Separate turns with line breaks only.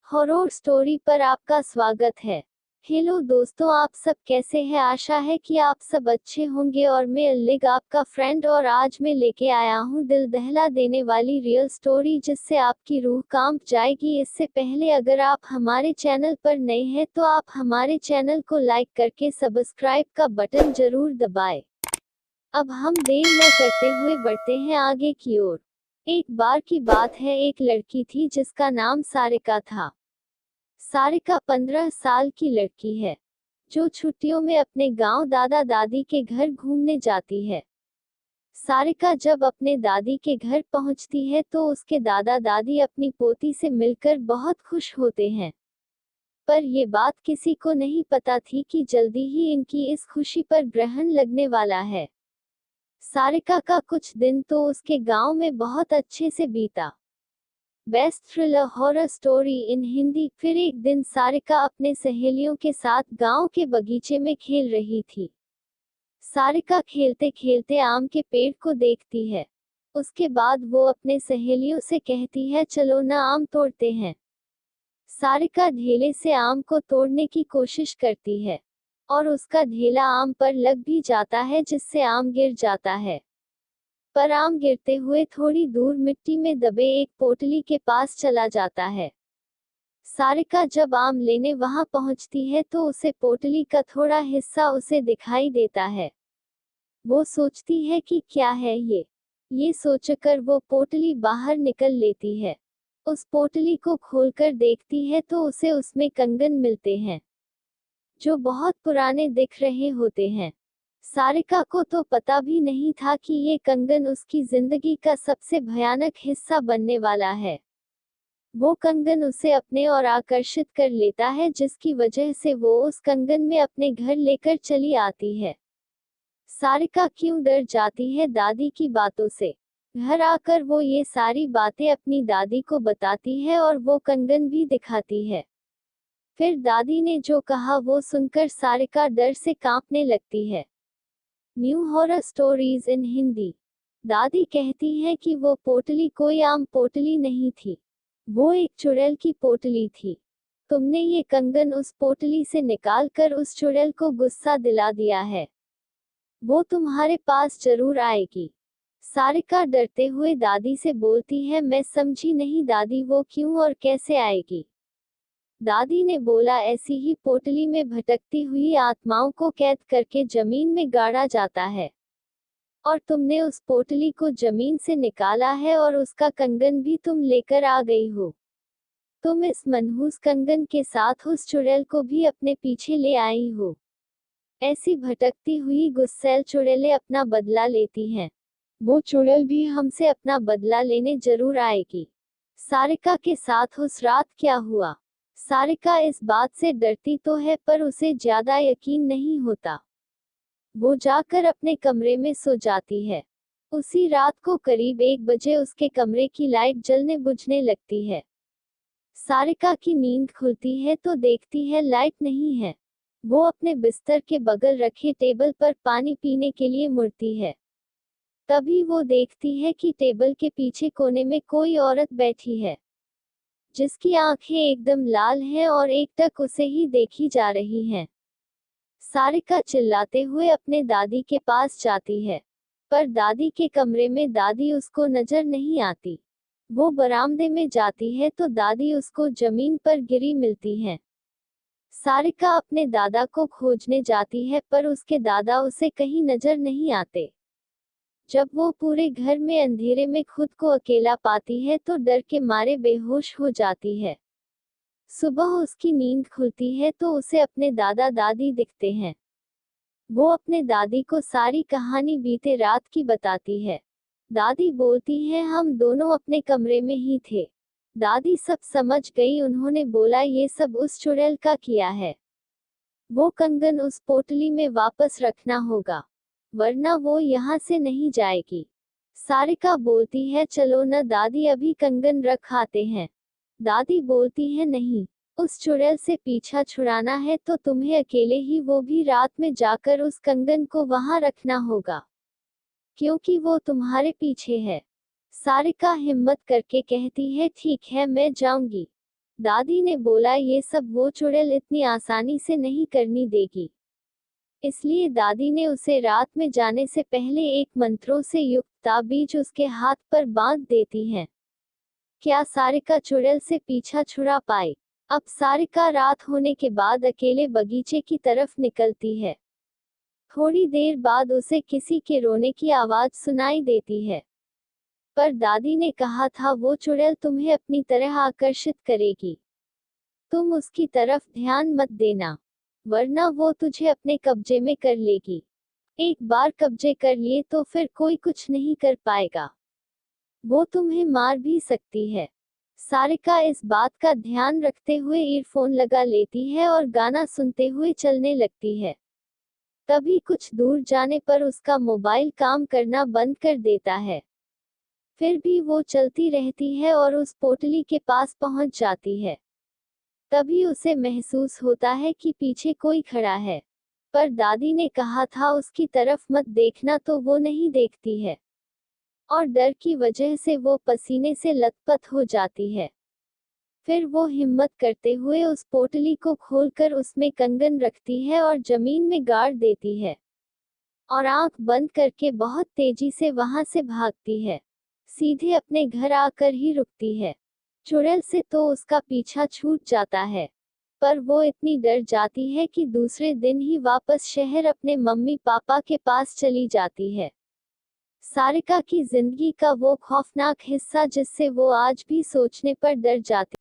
Horror story पर आपका स्वागत है। हेलो दोस्तों, आप सब कैसे हैं? आशा है कि आप सब अच्छे होंगे और मैं अल्लिग आपका फ्रेंड और आज मैं लेके आया हूँ दिल दहला देने वाली रियल स्टोरी जिससे आपकी रूह कांप जाएगी। इससे पहले अगर आप हमारे चैनल पर नए हैं तो आप हमारे चैनल को लाइक करके सब्सक्राइब का बटन जरूर दबाएं। अब हम देर न करते हुए बढ़ते हैं आगे की ओर। एक बार की बात है, एक लड़की थी जिसका नाम सारिका था। सारिका 15 साल की लड़की है जो छुट्टियों में अपने गांव दादा दादी के घर घूमने जाती है। सारिका जब अपने दादी के घर पहुंचती है तो उसके दादा दादी अपनी पोती से मिलकर बहुत खुश होते हैं। पर ये बात किसी को नहीं पता थी कि जल्दी ही इनकी इस खुशी पर ग्रहण लगने वाला है। सारिका का कुछ दिन तो उसके गांव में बहुत अच्छे से बीता। Best thriller horror story in Hindi. फिर एक दिन सारिका अपने सहेलियों के साथ गांव के बगीचे में खेल रही थी। सारिका खेलते खेलते आम के पेड़ को देखती है। उसके बाद वो अपने सहेलियों से कहती है, चलो ना आम तोड़ते हैं। सारिका ढेले से आम को तोड़ने की कोशिश करती है और उसका ढेला आम पर लग भी जाता है जिससे आम गिर जाता है। पर आम गिरते हुए थोड़ी दूर मिट्टी में दबे एक पोटली के पास चला जाता है। सारिका जब आम लेने वहां पहुंचती है तो उसे पोटली का थोड़ा हिस्सा उसे दिखाई देता है। वो सोचती है कि क्या है ये सोचकर वो पोटली बाहर निकल लेती है। उस पोटली को खोलकर देखती है तो उसे उसमें कंगन मिलते हैं जो बहुत पुराने दिख रहे होते हैं। सारिका को तो पता भी नहीं था कि ये कंगन उसकी जिंदगी का सबसे भयानक हिस्सा बनने वाला है। वो कंगन उसे अपने और आकर्षित कर लेता है जिसकी वजह से वो उस कंगन में अपने घर लेकर चली आती है। सारिका क्यों डर जाती है दादी की बातों से। घर आकर वो ये सारी बातें अपनी दादी को बताती है और वो कंगन भी दिखाती है। फिर दादी ने जो कहा वो सुनकर सारिका डर से कांपने लगती है। New horror stories in Hindi. दादी कहती है कि वो पोटली कोई आम पोटली नहीं थी, वो एक चुड़ैल की पोटली थी। तुमने ये कंगन उस पोटली से निकाल कर उस चुड़ैल को गुस्सा दिला दिया है। वो तुम्हारे पास जरूर आएगी। सारिका डरते हुए दादी से बोलती है, मैं समझी नहीं दादी, वो क्यों और कैसे आएगी? दादी ने बोला, ऐसी ही पोटली में भटकती हुई आत्माओं को कैद करके जमीन में गाड़ा जाता है और तुमने उस पोटली को जमीन से निकाला है और उसका कंगन भी तुम लेकर आ गई हो। तुम इस मनहूस कंगन के साथ उस चुड़ैल को भी अपने पीछे ले आई हो। ऐसी भटकती हुई गुस्सैल चुड़ैलें अपना बदला लेती हैं। वो चुड़ैल भी हमसे अपना बदला लेने जरूर आएगी। सारिका के साथ उस रात क्या हुआ? सारिका इस बात से डरती तो है पर उसे ज्यादा यकीन नहीं होता। वो जाकर अपने कमरे में सो जाती है। उसी रात को करीब 1 बजे उसके कमरे की लाइट जलने बुझने लगती है। सारिका की नींद खुलती है तो देखती है लाइट नहीं है। वो अपने बिस्तर के बगल रखे टेबल पर पानी पीने के लिए मुड़ती है। तभी वो देखती है कि टेबल के पीछे कोने में कोई औरत बैठी है जिसकी आंखें एकदम लाल हैं और एकटक उसे ही देखी जा रही हैं। सारिका चिल्लाते हुए अपने दादी के पास जाती है पर दादी के कमरे में दादी उसको नजर नहीं आती। वो बरामदे में जाती है तो दादी उसको जमीन पर गिरी मिलती हैं। सारिका अपने दादा को खोजने जाती है पर उसके दादा उसे कहीं नजर नहीं आते। जब वो पूरे घर में अंधेरे में खुद को अकेला पाती है तो डर के मारे बेहोश हो जाती है। सुबह उसकी नींद खुलती है तो उसे अपने दादा दादी दिखते हैं। वो अपने दादी को सारी कहानी बीते रात की बताती है। दादी बोलती है, हम दोनों अपने कमरे में ही थे। दादी सब समझ गई। उन्होंने बोला, ये सब उस चुड़ैल का किया है। वो कंगन उस पोटली में वापस रखना होगा वरना वो यहाँ से नहीं जाएगी। सारिका बोलती है, चलो न दादी, अभी कंगन रख आते हैं। दादी बोलती है, नहीं, उस चुड़ैल से पीछा छुड़ाना है तो तुम्हें अकेले ही, वो भी रात में जाकर उस कंगन को वहां रखना होगा क्योंकि वो तुम्हारे पीछे है। सारिका हिम्मत करके कहती है, ठीक है, मैं जाऊंगी। दादी ने बोला ये सब वो चुड़ैल इतनी आसानी से नहीं करनी देगी। इसलिए दादी ने उसे रात में जाने से पहले एक मंत्रों से युक्त ताबीज उसके हाथ पर बांध देती हैं। क्या सारिका चुड़ैल से पीछा छुड़ा पाई? अब सारिका रात होने के बाद अकेले बगीचे की तरफ निकलती है। थोड़ी देर बाद उसे किसी के रोने की आवाज सुनाई देती है। पर दादी ने कहा था वो चुड़ैल तुम्हें अपनी तरह आकर्षित करेगी। तुम उसकी तरफ ध्यान मत देना, वरना वो तुझे अपने कब्जे में कर लेगी। एक बार कब्जे कर लिए तो फिर कोई कुछ नहीं कर पाएगा। वो तुम्हें मार भी सकती है। सारिका इस बात का ध्यान रखते हुए ईयरफोन लगा लेती है और गाना सुनते हुए चलने लगती है। तभी कुछ दूर जाने पर उसका मोबाइल काम करना बंद कर देता है। फिर भी वो चलती रहती है और उस पोटली के पास पहुंच जाती है। तभी उसे महसूस होता है कि पीछे कोई खड़ा है। पर दादी ने कहा था उसकी तरफ मत देखना, तो वो नहीं देखती है और डर की वजह से वो पसीने से लथपथ हो जाती है। फिर वो हिम्मत करते हुए उस पोटली को खोलकर उसमें कंगन रखती है और जमीन में गाड़ देती है और आंख बंद करके बहुत तेजी से वहां से भागती है। सीधे अपने घर आकर ही रुकती है। चुड़ैल से तो उसका पीछा छूट जाता है, पर वो इतनी डर जाती है कि दूसरे दिन ही वापस शहर अपने मम्मी पापा के पास चली जाती है। सारिका की जिंदगी का वो खौफनाक हिस्सा जिससे वो आज भी सोचने पर डर जाती